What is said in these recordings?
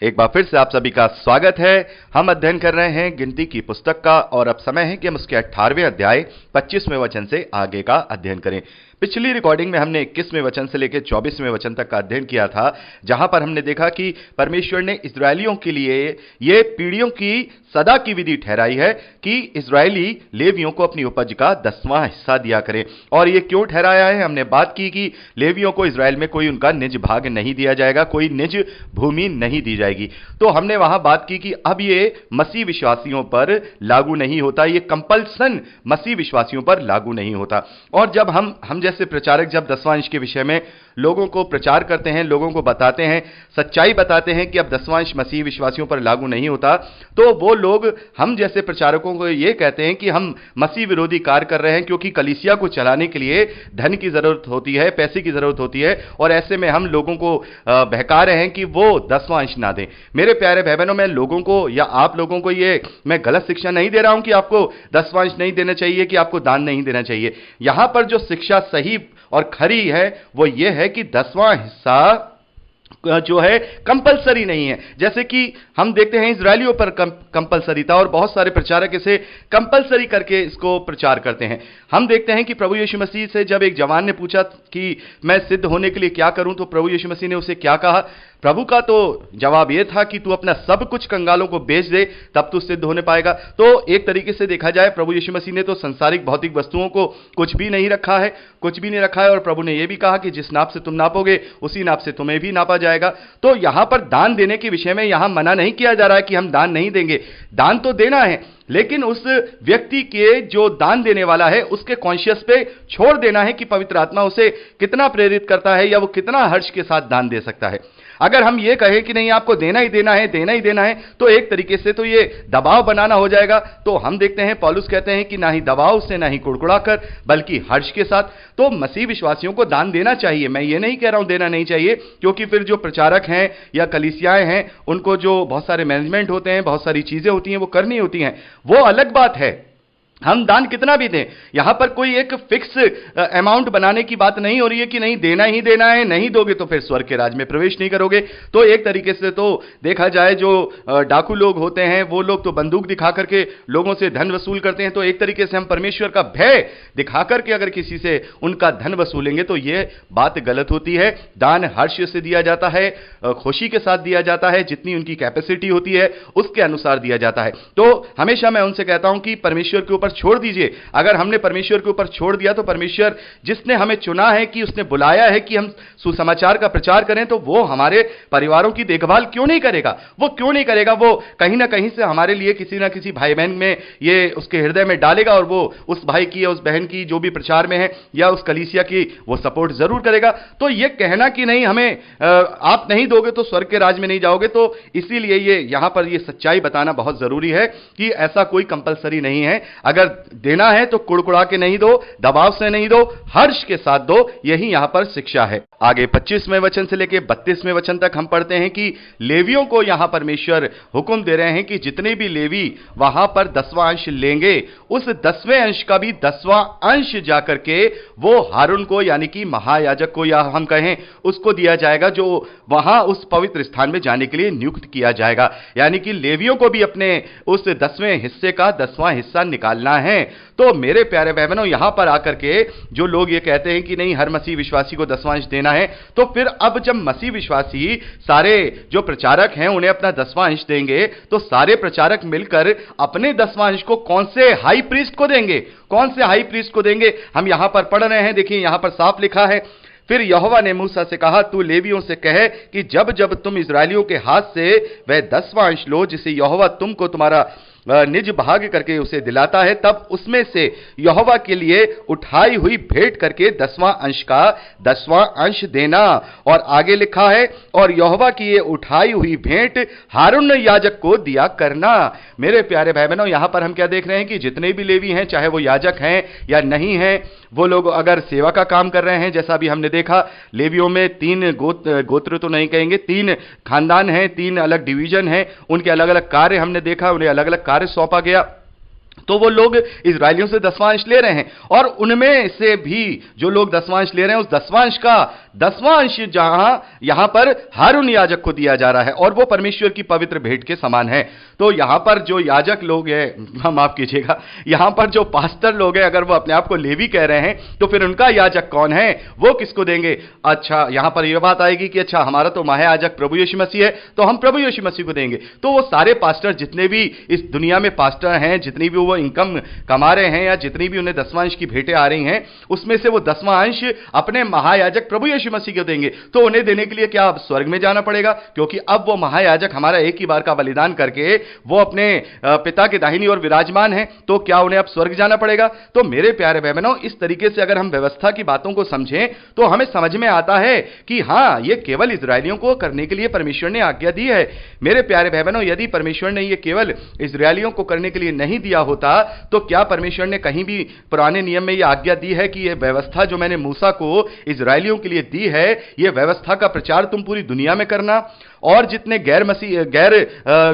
एक बार फिर से आप सभी का स्वागत है। हम अध्ययन कर रहे हैं गिनती की पुस्तक का और अब समय है कि हम उसके 18वें अध्याय 25वें वचन से आगे का अध्ययन करें। पिछली रिकॉर्डिंग में हमने 21वें वचन से लेकर 24वें वचन तक का अध्ययन किया था, जहां पर हमने देखा कि परमेश्वर ने इस्राएलियों के लिए ये पीढ़ियों की सदा की विधि ठहराई है कि इस्राएली लेवियों को अपनी उपज का 10वां हिस्सा दिया करें। और ये क्यों ठहराया है? हमने बात की कि लेवियों को इस्राएल में कोई उनका निज भाग नहीं दिया जाएगा, कोई निज भूमि नहीं दी जाएगी। तो हमने वहां बात की कि अब ये मसीह विश्वासियों पर लागू नहीं होता, ये कंपल्सन मसीह विश्वासियों पर लागू नहीं होता। और जब हम जैसे प्रचारक जब 10वां अंश के विषय में लोगों को प्रचार करते हैं, लोगों को बताते हैं, सच्चाई बताते हैं कि अब 10वां अंश मसीह विश्वासियों पर लागू नहीं होता, तो वो लोग हम जैसे प्रचारकों को ये कहते हैं कि हम मसीह विरोधी कार्य कर रहे हैं, क्योंकि कलीसिया को चलाने के लिए धन की जरूरत होती है, पैसे की जरूरत होती है, और ऐसे में हम लोगों को बहका रहे हैं कि वो 10वां अंश ना दें। मेरे प्यारे भाई बहनों, मैं लोगों को या आप लोगों को ये मैं गलत शिक्षा नहीं दे रहा हूं कि आपको 10वां अंश नहीं देना चाहिए, कि आपको दान नहीं देना चाहिए। यहां पर जो शिक्षा सही और खरी है वो ये है कि 10वां हिस्सा जो है कंपलसरी नहीं है। जैसे कि हम देखते हैं इजरायलियों पर कंपलसरी था और बहुत सारे प्रचारक इसे कंपलसरी करके इसको प्रचार करते हैं। हम देखते हैं कि प्रभु यीशु मसीह से जब एक जवान ने पूछा कि मैं सिद्ध होने के लिए क्या करूं, तो प्रभु यीशु मसीह ने उसे क्या कहा? प्रभु का तो जवाब यह था कि तू अपना सब कुछ कंगालों को बेच दे, तब तू सिद्ध होने पाएगा। तो एक तरीके से देखा जाए, प्रभु यीशु मसीह ने तो संसारिक भौतिक वस्तुओं को कुछ भी नहीं रखा है, कुछ भी नहीं रखा है। और प्रभु ने यह भी कहा कि जिस नाप से तुम नापोगे उसी नाप से तुम्हें भी नापा जाएगा। तो यहां पर दान देने के विषय में यहां मना नहीं किया जा रहा है कि हम दान नहीं देंगे, दान तो देना है, लेकिन उस व्यक्ति के जो दान देने वाला है उसके कॉन्शियस पे छोड़ देना है कि पवित्र आत्मा उसे कितना प्रेरित करता है या वो कितना हर्ष के साथ दान दे सकता है। अगर हम ये कहें कि नहीं आपको देना ही देना है, देना ही देना है, तो एक तरीके से तो ये दबाव बनाना हो जाएगा। तो हम देखते हैं पौलुस कहते हैं कि ना ही दबाव से, ना ही कुड़कुड़ा कर, बल्कि हर्ष के साथ। तो मसीह विश्वासियों को दान देना चाहिए। मैं ये नहीं कह रहा हूं देना नहीं चाहिए, क्योंकि फिर जो प्रचारक हैं या कलीसियाएं हैं उनको जो बहुत सारे मैनेजमेंट होते हैं, बहुत सारी चीजें होती हैं वो करनी होती हैं, वो अलग बात है। हम दान कितना भी दें, यहां पर कोई एक फिक्स अमाउंट बनाने की बात नहीं हो रही है कि नहीं देना ही देना है, नहीं दोगे तो फिर स्वर्ग के राज में प्रवेश नहीं करोगे। तो एक तरीके से तो देखा जाए जो डाकू लोग होते हैं वो लोग तो बंदूक दिखा करके लोगों से धन वसूल करते हैं। तो एक तरीके से हम परमेश्वर का भय दिखा करके अगर किसी से उनका धन वसूलेंगे तो यह बात गलत होती है। दान हर्ष से दिया जाता है, खुशी के साथ दिया जाता है, जितनी उनकी कैपेसिटी होती है उसके अनुसार दिया जाता है। तो हमेशा मैं उनसे कहता हूं कि परमेश्वर के ऊपर छोड़ दीजिए। अगर हमने परमेश्वर के ऊपर छोड़ दिया तो परमेश्वर जिसने हमें चुना है, कि उसने बुलाया है कि हम सुसमाचार का प्रचार करें, तो वो हमारे परिवारों की देखभाल क्यों नहीं करेगा? वो क्यों नहीं करेगा? वो कहीं ना कहीं से हमारे लिए किसी ना किसी भाई बहन में ये उसके हृदय में डालेगा और वो उस भाई की या उस बहन की जो भी प्रचार में है या उस कलीसिया की वो सपोर्ट जरूर करेगा। तो ये कहना कि नहीं हमें आप नहीं दोगे तो स्वर्ग के राज में नहीं जाओगे, तो इसीलिए ये यहां पर ये सच्चाई बताना बहुत जरूरी है कि ऐसा कोई कंपलसरी नहीं है। अगर देना है तो कुड़कुड़ा के नहीं दो, दबाव से नहीं दो, हर्ष के साथ दो। यही यहां पर शिक्षा है। आगे 25वें वचन से लेकर 32वें वचन तक हम पढ़ते हैं कि लेवियों को यहां परमेश्वर हुक्म दे रहे हैं कि जितने भी लेवी वहां पर 10वां अंश लेंगे, उस 10वें अंश का भी 10वां अंश जाकर के वो हारून को, यानी कि महायाजक को, या हम कहें उसको दिया जाएगा जो वहां उस पवित्र स्थान में जाने के लिए नियुक्त किया जाएगा। यानी कि लेवियों को भी अपने उस 10वें हिस्से का 10वां हिस्सा निकालना है। तो मेरे प्यारे बहनों, यहां पर आकर के जो लोग ये कहते हैं कि नहीं हर मसीह विश्वासी को 10वां अंश देना है, तो फिर अब जब मसीह विश्वासी सारे जो प्रचारक हैं उन्हें अपना 10वां अंश देंगे, तो सारे प्रचारक मिलकर अपने 10वां अंश को कौन से हाई प्रीस्ट को देंगे? कौन से हाई प्रीस्ट को देंगे? हम यहां पर पढ़ रहे हैं, देखिए यहां पर साफ लिखा है, फिर यहोवा ने मूसा से कहा, तू लेवियों से कहे कि जब जब तुम इस्राएलियों के हाथ से वह 10वां अंश लो जिसे यहोवा तुमको तुम्हारा निज भाग करके उसे दिलाता है, तब उसमें से यहोवा के लिए उठाई हुई भेंट करके 10वां अंश का 10वां अंश देना। और आगे लिखा है, और यहोवा की ये उठाई हुई भेंट हारून याजक को दिया करना। मेरे प्यारे भाई बहनों, यहां पर हम क्या देख रहे हैं कि जितने भी लेवी हैं, चाहे वो याजक हैं या नहीं हैं, वो लोग अगर सेवा का काम कर रहे हैं, जैसा अभी हमने देखा लेवियों में 3 गोत्र तो नहीं कहेंगे, 3 खानदान हैं, 3 अलग डिवीजन हैं, उनके अलग अलग कार्य हमने देखा, उन्हें अलग अलग कार्य सौंपा गया। तो वो लोग इजरायलियों से दसवांश ले रहे हैं, और उनमें से भी जो लोग दसवांश ले रहे हैं, उस दसवांश का दसवांश यहां पर हारून याजक को दिया जा रहा है, और वो परमेश्वर की पवित्र भेंट के समान है। तो यहां पर जो याजक लोग हैं, माफ कीजिएगा, यहां पर जो पास्टर लोग हैं, अगर वो अपने आप को लेवी कह रहे हैं, तो फिर उनका याजक कौन है, वो किसको देंगे? अच्छा, यहां पर यह बात आएगी कि अच्छा, हमारा तो महायाजक प्रभु यीशु मसीह है, तो हम प्रभु यीशु मसीह को देंगे। तो वो सारे पास्टर, जितने भी इस दुनिया में पास्टर हैं, जितनी भी वो इनकम कमा रहे हैं, या जितनी भी उन्हें दसवांश की भेंटें आ रही हैं, उसमें से वो दसवांश अपने महायाजक प्रभु यीशु मसीह को देंगे। तो उन्हें देने के लिए क्या अब स्वर्ग में जाना पड़ेगा? क्योंकि अब वो महायाजक हमारा एक ही बार का बलिदान करके वो अपने पिता के दाहिनी ओर विराजमान है, तो क्या उन्हें अब स्वर्ग जाना पड़ेगा? तो मेरे प्यारे भाई बहनों, इस तरीके से अगर हम व्यवस्था की बातों को समझें तो हमें समझ में आता है कि हां, यह केवल इजरायलियों को करने के लिए परमेश्वर ने आज्ञा दी है। मेरे प्यारे भाई बहनों, यदि परमेश्वर ने यह केवल इजरायलियों को करने के लिए नहीं दिया होता, तो क्या परमेश्वर ने कहीं भी पुराने नियम में यह आज्ञा दी है कि यह व्यवस्था जो मैंने मूसा को इजरायलियों के लिए दी है, यह व्यवस्था का प्रचार तुम पूरी दुनिया में करना, और जितने गैर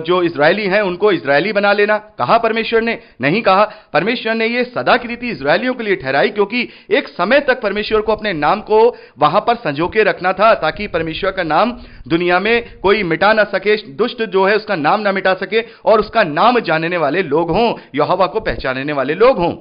जो इजरायली हैं उनको इजरायली बना लेना? कहा परमेश्वर ने? नहीं कहा। परमेश्वर ने यह सदा की रीति इजरायलियों के लिए ठहराई, क्योंकि एक समय तक परमेश्वर को अपने नाम को वहां पर संजो के रखना था, ताकि परमेश्वर का नाम दुनिया में कोई मिटा ना सके, दुष्ट जो है उसका नाम ना मिटा सके, और उसका नाम जानने वाले लोग हों, यहोवा को पहचानने वाले लोग हों,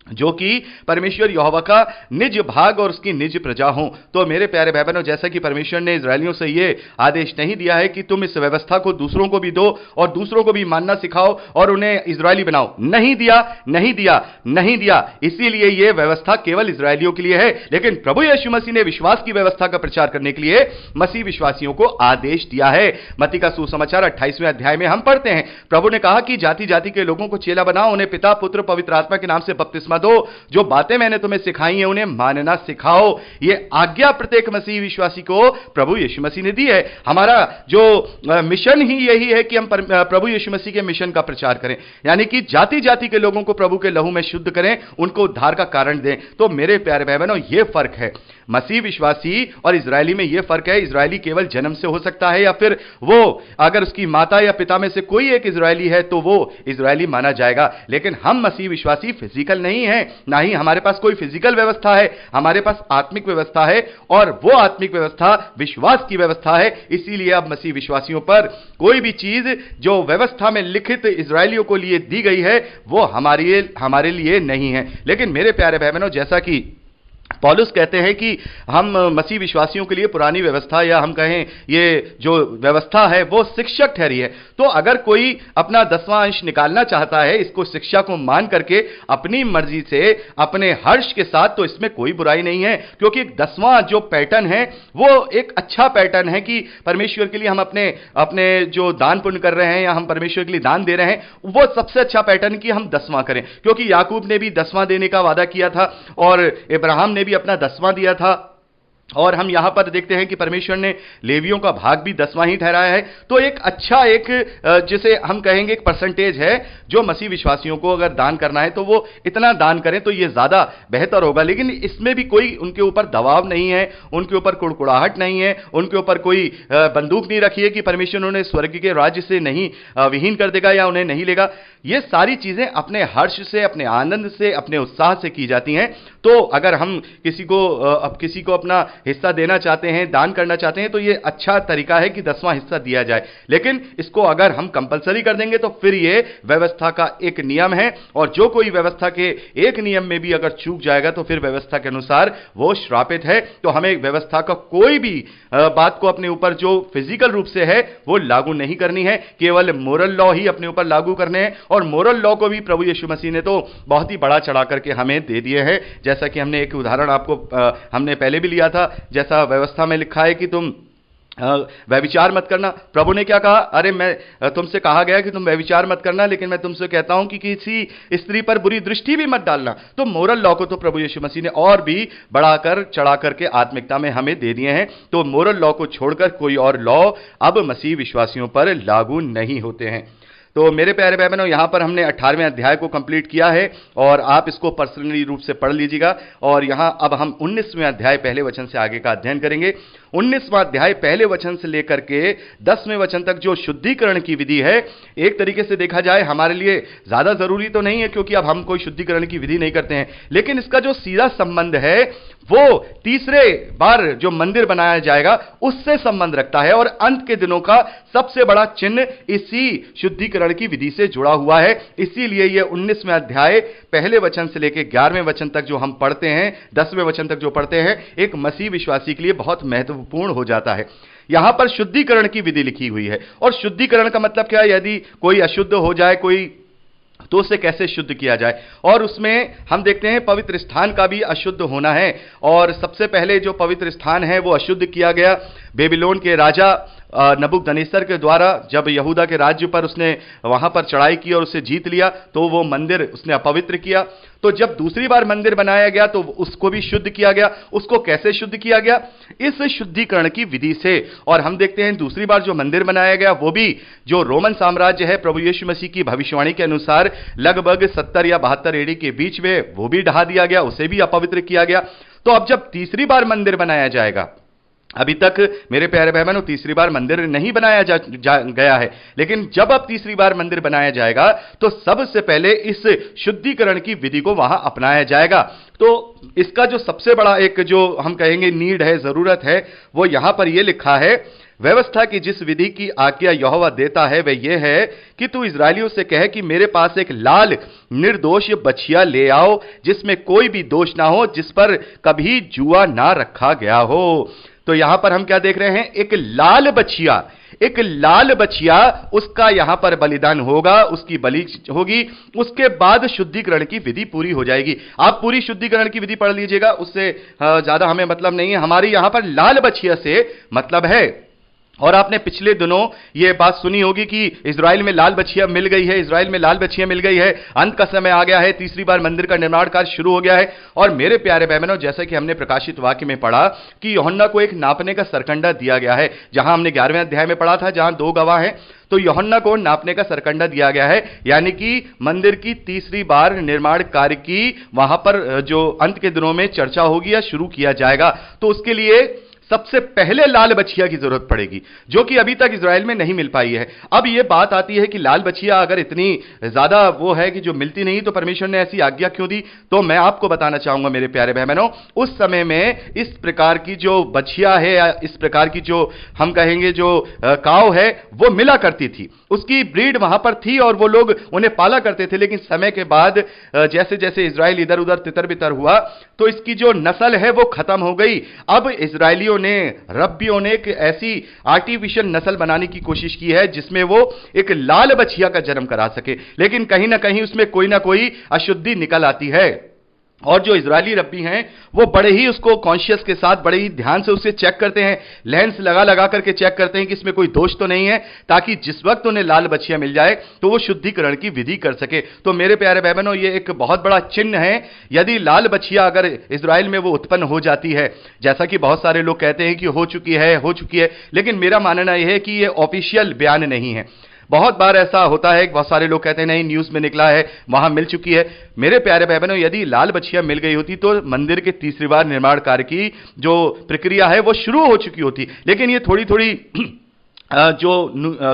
जो कि परमेश्वर यहोवा का निज भाग और उसकी निज प्रजा हो। तो मेरे प्यारे भाई बहनों, जैसा कि परमेश्वर ने इजरायलियों से यह आदेश नहीं दिया है कि तुम इस व्यवस्था को दूसरों को भी दो और दूसरों को भी मानना सिखाओ और उन्हें इजरायली बनाओ, नहीं दिया, नहीं दिया, नहीं दिया। इसीलिए यह व्यवस्था केवल इजरायलियों के लिए है। लेकिन प्रभु यीशु मसीह ने विश्वास की व्यवस्था का प्रचार करने के लिए मसीह विश्वासियों को आदेश दिया है। मत्ती का सुसमाचार 28वें अध्याय में हम पढ़ते हैं, प्रभु ने कहा कि जाति जाति के लोगों को चेला बनाओ, उन्हें पिता पुत्र पवित्र आत्मा के नाम से बपतिस्मा दो, जो बातें मैंने तुम्हें सिखाई हैं उन्हें मानना सिखाओ। यह आज्ञा प्रत्येक मसीह विश्वासी को प्रभु यीशु मसीह ने दी है। हमारा जो मिशन ही यही है कि हम प्रभु यीशु मसीह के मिशन का प्रचार करें, यानी कि जाति जाति के लोगों को प्रभु के लहू में शुद्ध करें, उनको उद्धार का कारण दें। तो मेरे प्यारे भाई बहनों, यह फर्क है मसीह विश्वासी और इजरायली में। यह फर्क है, इजरायली केवल जन्म से हो सकता है, या फिर वो अगर उसकी माता या पिता में से कोई एक इजरायली है तो वो इजरायली माना जाएगा। लेकिन हम मसीह विश्वासी फिजिकल नहीं है, ना ही हमारे पास कोई फिजिकल व्यवस्था है, हमारे पास आत्मिक व्यवस्था है, और वो आत्मिक व्यवस्था विश्वास की व्यवस्था है। इसीलिए अब मसीह विश्वासियों पर कोई भी चीज जो व्यवस्था में लिखित इजरायलियों को लिए दी गई है वो हमारे लिए नहीं है। लेकिन मेरे प्यारे भाई बहनों, जैसा कि पौलुस कहते हैं कि हम मसीह विश्वासियों के लिए पुरानी व्यवस्था, या हम कहें ये जो व्यवस्था है वो शिक्षक ठहरी है। तो अगर कोई अपना दसवां अंश निकालना चाहता है इसको शिक्षा को मान करके अपनी मर्जी से अपने हर्ष के साथ, तो इसमें कोई बुराई नहीं है, क्योंकि दसवां जो पैटर्न है वो एक अच्छा पैटर्न है कि परमेश्वर के लिए हम अपने जो दान पुण्य कर रहे हैं या हम परमेश्वर के लिए दान दे रहे हैं, वो सबसे अच्छा पैटर्न कि हम दसवां करें। क्योंकि याकूब ने भी दसवां देने का वादा किया था और इब्राहिम ने भी अपना दसवां दिया था, और हम यहां पर देखते हैं कि परमेश्वर ने लेवियों का भाग भी दसवां ही ठहराया है। तो एक अच्छा, एक जिसे हम कहेंगे एक परसेंटेज है जो मसीह विश्वासियों को अगर दान करना है तो वो इतना दान करें तो ये ज्यादा बेहतर होगा। लेकिन इसमें भी कोई उनके ऊपर दबाव नहीं है, उनके ऊपर कुड़कुड़ाहट नहीं है, उनके ऊपर कोई बंदूक नहीं रखी है कि परमेश्वर उन्हें स्वर्ग के राज्य से नहीं विहीन कर देगा या उन्हें नहीं लेगा। ये सारी चीजें अपने हर्ष से, अपने आनंद से, अपने उत्साह से की जाती हैं। तो अगर हम किसी को अपना हिस्सा देना चाहते हैं, दान करना चाहते हैं, तो यह अच्छा तरीका है कि 10वां हिस्सा दिया जाए। लेकिन इसको अगर हम कंपलसरी कर देंगे तो फिर यह व्यवस्था का एक नियम है, और जो कोई व्यवस्था के एक नियम में भी अगर चूक जाएगा तो फिर व्यवस्था के अनुसार वो श्रापित है। तो हमें व्यवस्था का कोई भी बात को अपने ऊपर जो फिजिकल रूप से है वो लागू नहीं करनी है, केवल मोरल लॉ ही अपने ऊपर लागू करने हैं। और मोरल लॉ को भी प्रभु यीशु मसीह ने तो बहुत ही बड़ा चढ़ा करके हमें दे दिए हैं। जैसा कि हमने एक उदाहरण आपको हमने पहले भी लिया था, जैसा व्यवस्था में लिखा है कि तुम व्यभिचार मत करना। प्रभु ने क्या कहा? अरे मैं तुमसे कहा गया कि तुम व्यभिचार मत करना, लेकिन मैं तुमसे कहता हूं कि किसी स्त्री पर बुरी दृष्टि भी मत डालना। तो मोरल लॉ को तो प्रभु यीशु मसीह ने और भी बढ़ाकर चढ़ा करके आत्मिकता में हमें दे दिए हैं। तो मोरल लॉ को छोड़कर कोई और लॉ अब मसीह विश्वासियों पर लागू नहीं होते हैं। तो मेरे प्यारे भाई बहनों, यहां पर हमने 18वें अध्याय को कंप्लीट किया है और आप इसको पर्सनली रूप से पढ़ लीजिएगा। और यहां अब हम 19वें अध्याय पहले वचन से आगे का अध्ययन करेंगे। 19वां अध्याय पहले वचन से लेकर के 10वें वचन तक जो शुद्धिकरण की विधि है, एक तरीके से देखा जाए हमारे लिए ज्यादा जरूरी तो नहीं है, क्योंकि अब हम कोई शुद्धिकरण की विधि नहीं करते हैं, लेकिन इसका जो सीधा संबंध है वो तीसरे बार जो मंदिर बनाया जाएगा उससे संबंध रखता है। और अंत के दिनों का सबसे बड़ा चिन्ह इसी शुद्धिकरण की विधि से जुड़ा हुआ है। इसीलिए यह 19वें अध्याय पहले वचन से लेकर 11वें वचन तक जो हम पढ़ते हैं, 10वें वचन तक जो पढ़ते हैं, एक मसीह विश्वासी के लिए बहुत महत्वपूर्ण हो जाता है। यहां पर शुद्धिकरण की विधि लिखी हुई है। और शुद्धिकरण का मतलब क्या है? यदि कोई अशुद्ध हो जाए कोई, तो उसे कैसे शुद्ध किया जाए। और उसमें हम देखते हैं पवित्र स्थान का भी अशुद्ध होना है। और सबसे पहले जो पवित्र स्थान है वो अशुद्ध किया गया बेबीलोन के राजा नबूकदनेस्सर के द्वारा। जब यहूदा के राज्य पर उसने वहां पर चढ़ाई की और उसे जीत लिया, तो वो मंदिर उसने अपवित्र किया। तो जब दूसरी बार मंदिर बनाया गया तो उसको भी शुद्ध किया गया। उसको कैसे शुद्ध किया गया? इस शुद्धिकरण की विधि से। और हम देखते हैं दूसरी बार जो मंदिर बनाया गया वो भी जो रोमन साम्राज्य है, प्रभु यीशु मसीह की भविष्यवाणी के अनुसार लगभग 70 या 72 एडी के बीच में वो भी ढहा दिया गया, उसे भी अपवित्र किया गया। तो अब जब तीसरी बार मंदिर बनाया जाएगा, अभी तक मेरे प्यारे भाई बहनों तीसरी बार मंदिर नहीं बनाया गया है, लेकिन जब अब तीसरी बार मंदिर बनाया जाएगा तो सबसे पहले इस शुद्धिकरण की विधि को वहां अपनाया जाएगा। तो इसका जो सबसे बड़ा एक जो हम कहेंगे नीड है, जरूरत है, वो यहां पर यह लिखा है, व्यवस्था की जिस विधि की आज्ञा यहोवा देता है वह यह है कि तू इस्राएलियों से कहे कि मेरे पास एक लाल निर्दोष बछिया ले आओ, जिसमें कोई भी दोष ना हो, जिस पर कभी जुआ ना रखा गया हो। तो यहां पर हम क्या देख रहे हैं? एक लाल बछिया, एक लाल बछिया, उसका यहां पर बलिदान होगा, उसकी बलि होगी, उसके बाद शुद्धिकरण की विधि पूरी हो जाएगी। आप पूरी शुद्धिकरण की विधि पढ़ लीजिएगा, उससे ज्यादा हमें मतलब नहीं है। हमारी यहां पर लाल बछिया से मतलब है। और आपने पिछले दिनों यह बात सुनी होगी कि इजराइल में लाल बछिया मिल गई है, इजराइल में लाल बछिया मिल गई है, अंत का समय आ गया है, तीसरी बार मंदिर का निर्माण कार्य शुरू हो गया है। और मेरे प्यारे भाई बहनों, जैसा कि हमने प्रकाशित वाक्य में पढ़ा कि यूहन्ना को एक नापने का सरकंडा दिया गया है, जहां हमने 11वें अध्याय में पढ़ा था, जहां 2 गवाह हैं, तो यूहन्ना को नापने का सरकंडा दिया गया है, यानी कि मंदिर की तीसरी बार निर्माण कार्य की वहां पर जो अंत के दिनों में चर्चा होगी या शुरू किया जाएगा। तो उसके लिए सबसे पहले लाल बछिया की जरूरत पड़ेगी, जो कि अभी तक इजराइल में नहीं मिल पाई है। अब यह बात आती है कि लाल बछिया अगर इतनी ज्यादा वो है कि जो मिलती नहीं, तो परमेश्वर ने ऐसी आज्ञा क्यों दी? तो मैं आपको बताना चाहूंगा मेरे प्यारे भाई बहनों, उस समय में इस प्रकार की जो बछिया है या इस प्रकार की जो हम कहेंगे जो काव है, वो मिला करती थी, उसकी ब्रीड वहां पर थी और वो लोग उन्हें पाला करते थे। लेकिन समय के बाद जैसे जैसे इजराइल इधर उधर तितर बितर हुआ, तो इसकी जो नस्ल है वो खत्म हो गई। अब इजरायलियों ने, रब्बियों ने एक ऐसी आर्टिफिशियल नस्ल बनाने की कोशिश की है जिसमें वो एक लाल बछिया का जन्म करा सके, लेकिन कहीं ना कहीं उसमें कोई ना कोई अशुद्धि निकल आती है। और जो इजरायली रब्बी हैं वो बड़े ही उसको कॉन्शियस के साथ बड़े ही ध्यान से उसे चेक करते हैं, लेंस लगा लगा करके चेक करते हैं कि इसमें कोई दोष तो नहीं है, ताकि जिस वक्त उन्हें लाल बछिया मिल जाए तो वो शुद्धिकरण की विधि कर सके। तो मेरे प्यारे भाई बहनों, ये एक बहुत बड़ा चिन्ह है। यदि लाल बछिया अगर इजराइल में वो उत्पन्न हो जाती है, जैसा कि बहुत सारे लोग कहते हैं कि हो चुकी है, लेकिन मेरा मानना यह है कि ये ऑफिशियल बयान नहीं है। बहुत बार ऐसा होता है, बहुत सारे लोग कहते हैं नहीं, न्यूज में निकला है, वहां मिल चुकी है। मेरे प्यारे भाई बहनों, यदि लाल बछिया मिल गई होती तो मंदिर के तीसरी बार निर्माण कार्य की जो प्रक्रिया है वो शुरू हो चुकी होती। लेकिन ये थोड़ी थोड़ी जो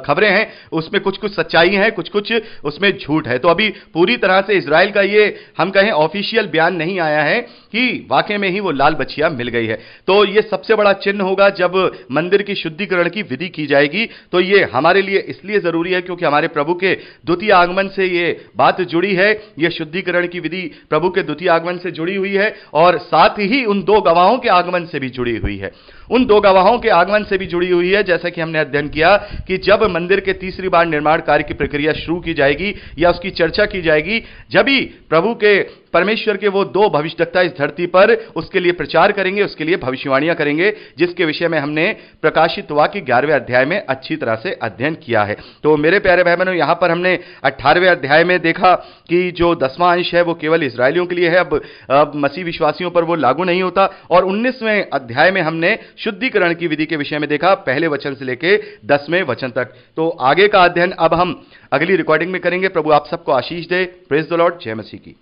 खबरें हैं उसमें कुछ कुछ सच्चाई है, कुछ कुछ उसमें झूठ है। तो अभी पूरी तरह से इजराइल का ये हम कहें ऑफिशियल बयान नहीं आया है कि वाकई में ही वो लाल बछिया मिल गई है। तो ये सबसे बड़ा चिन्ह होगा जब मंदिर की शुद्धिकरण की विधि की जाएगी। तो ये हमारे लिए इसलिए जरूरी है क्योंकि हमारे प्रभु के द्वितीय आगमन से ये बात जुड़ी है, ये शुद्धिकरण की विधि प्रभु के द्वितीय आगमन से जुड़ी हुई है, और साथ ही उन 2 गवाहों के आगमन से भी जुड़ी हुई है। उन 2 गवाहों के आगमन से भी जुड़ी हुई है, जैसा कि हमने अध्ययन किया कि जब मंदिर के तीसरी बार निर्माण कार्य की प्रक्रिया शुरू की जाएगी या उसकी चर्चा की जाएगी, जब ही प्रभु के परमेश्वर के वो दो भविष्यद्वक्ता इस धरती पर उसके लिए प्रचार करेंगे, उसके लिए भविष्यवाणियां करेंगे, जिसके विषय में हमने प्रकाशित वाक्य 11वें अध्याय में अच्छी तरह से अध्ययन किया है। तो मेरे प्यारे भाई बहनों, यहां पर हमने 18वें अध्याय में देखा कि जो 10वां अंश है वो केवल इजरायलियों के लिए है, अब मसीह विश्वासियों पर वो लागू नहीं होता। और 19वें अध्याय में हमने शुद्धिकरण की विधि के विषय में देखा, पहले वचन से लेकर 10वें वचन तक। तो आगे का अध्ययन अब हम अगली रिकॉर्डिंग में करेंगे। प्रभु आप सबको आशीष दे। Praise the Lord. जय मसीह की।